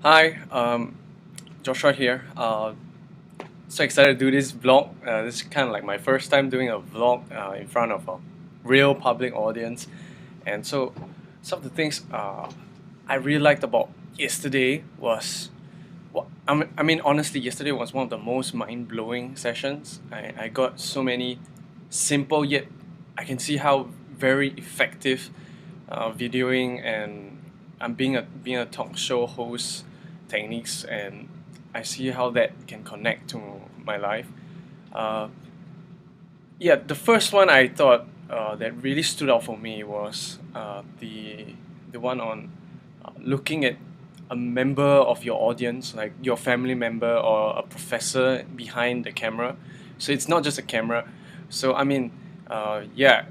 Hi, Joshua here. So excited to do this vlog. This is kind of like my first time doing a vlog in front of a real public audience. And so, some of the things I really liked about yesterday was, honestly, yesterday was one of the most mind blowing sessions. I got so many simple yet I can see how very effective videoing and I'm being a talk show host techniques, and I see how that can connect to my life. Uh, yeah, the first one I thought that really stood out for me was the one on looking at a member of your audience, like your family member or a professor behind the camera. So it's not just a camera. So yeah.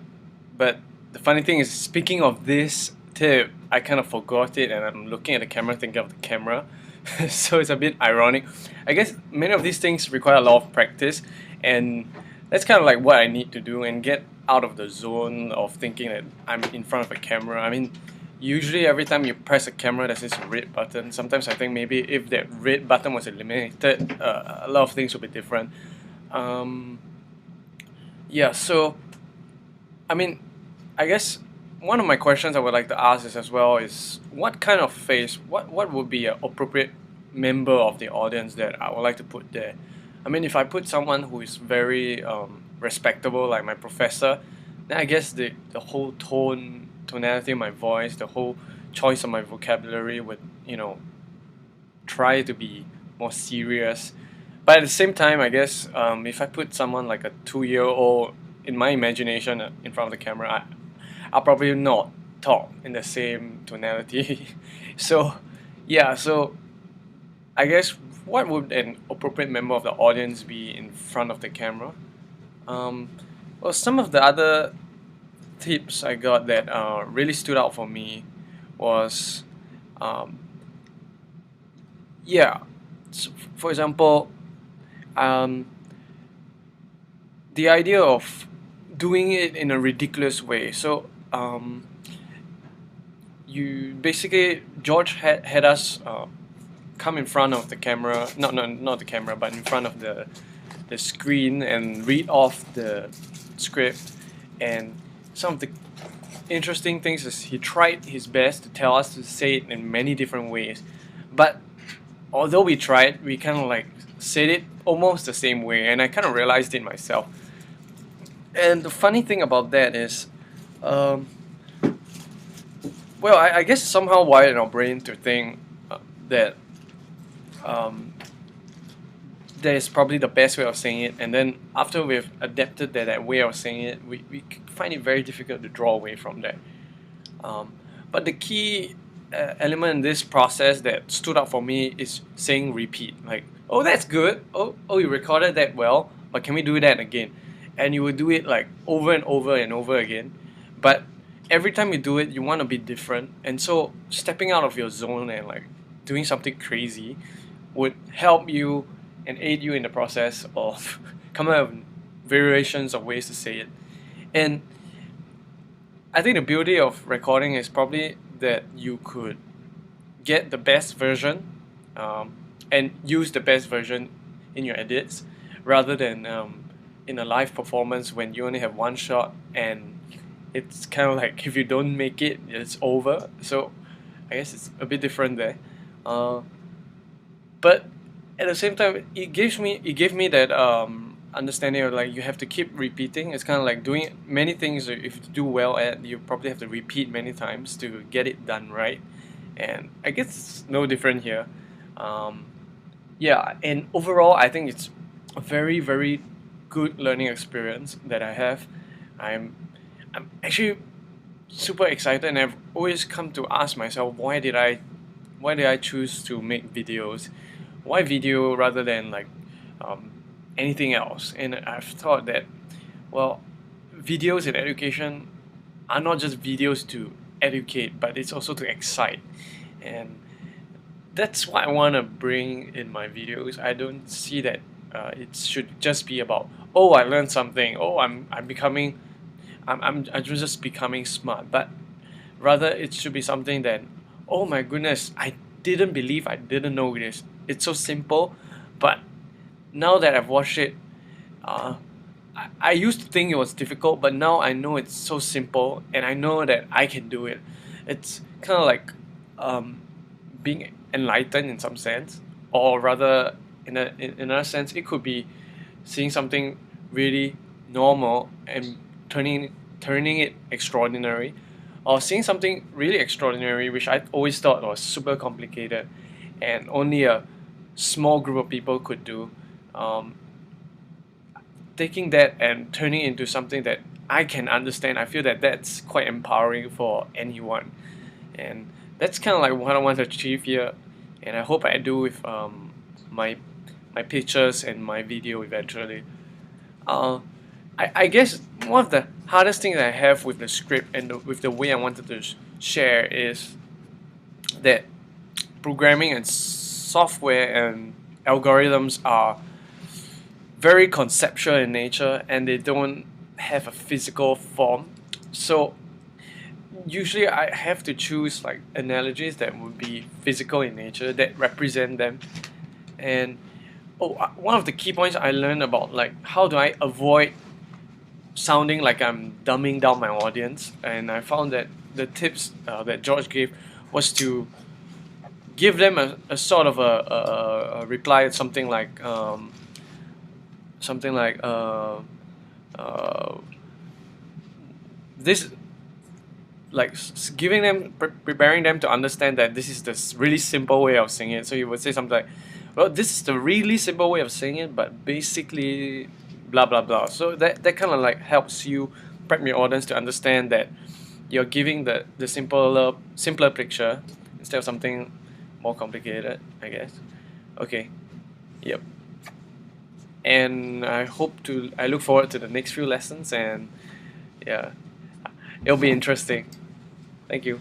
But the funny thing is, speaking of this tip, I kind of forgot it, and I'm looking at the camera, thinking of the camera. So it's a bit ironic. I guess many of these things require a lot of practice, and that's kind of like what I need to do and get out of the zone of thinking that I'm in front of a camera. Usually every time you press a camera, there's this red button. Sometimes I think maybe if that red button was eliminated, a lot of things would be different. Um, yeah, so I mean, I guess one of my questions I would like to ask is as well is what kind of face, what would be an appropriate member of the audience that I would like to put there? If I put someone who is very respectable, like my professor, then I guess the whole tonality of my voice, the whole choice of my vocabulary would, try to be more serious. But at the same time, I guess if I put someone like a 2 year old in my imagination in front of the camera, I'll probably not talk in the same tonality. So, yeah, so I guess what would an appropriate member of the audience be in front of the camera? Um, well, some of the other tips I got that really stood out for me was, um, yeah, so for example, um, the idea of doing it in a ridiculous way. So, you basically George had us come in front of the camera, not the camera, but in front of the screen and read off the script. And some of the interesting things is he tried his best to tell us to say it in many different ways, but although we tried, we kind of like said it almost the same way, and I kind of realized it myself. And the funny thing about that is, um, well, I guess somehow wired in our brain to think that um, that is probably the best way of saying it. And then after we've adapted that way of saying it, we find it very difficult to draw away from that. Um, but the key element in this process that stood out for me is saying repeat. Like, oh, that's good. Oh, you recorded that well, but can we do that again? And you will do it like over and over and over again. But every time you do it, you want to be different. And so stepping out of your zone and like doing something crazy would help you and aid you in the process of coming up with variations of ways to say it. And I think the beauty of recording is probably that you could get the best version um, and use the best version in your edits rather than in a live performance when you only have one shot and it's kind of like if you don't make it, it's over. So I guess it's a bit different there. Uh, but at the same time, it gave me that understanding of like you have to keep repeating. It's kind of like doing many things. If you do well at, you probably have to repeat many times to get it done right. And I guess it's no different here. Um, yeah, and overall, I think it's a very very good learning experience that I have. I'm I'm actually super excited, and I've always come to ask myself why did I choose to make videos? Why video rather than like um, anything else? And I've thought that, well, videos in education are not just videos to educate, but it's also to excite. And that's what I want to bring in my videos. I don't see that it should just be about, oh, I learned something, oh, I'm just becoming smart, but rather it should be something that, oh my goodness, I didn't believe I didn't know this. It's so simple, but now that I've watched it, uh, I used to think it was difficult, but now I know it's so simple, and I know that I can do it. It's kind of like um, being enlightened in some sense, or rather, in another sense, it could be seeing something really normal and turning it extraordinary, or seeing something really extraordinary, which I always thought was super complicated, and only a small group of people could do. Um, Taking that and turning it into something that I can understand, I feel that that's quite empowering for anyone, and that's kind of like what I want to achieve here, and I hope I do with my my pictures and my video eventually. Uh, I guess one of the hardest things I have with the script and with the way I wanted to share is that programming and software and algorithms are very conceptual in nature, and they don't have a physical form. So usually I have to choose like analogies that would be physical in nature that represent them. And one of the key points I learned about like how do I avoid sounding like I'm dumbing down my audience, and I found that the tips that George gave was to give them a sort of a reply, something like uh, this, like giving them preparing them to understand that this is the really simple way of saying it. So you would say something like, well, this is the really simple way of saying it, but basically blah blah blah. So that kind of like helps you prep your audience to understand that you're giving the simpler picture instead of something more complicated, I guess. Okay. Yep. And I look forward to the next few lessons, and yeah, it'll be interesting. Thank you.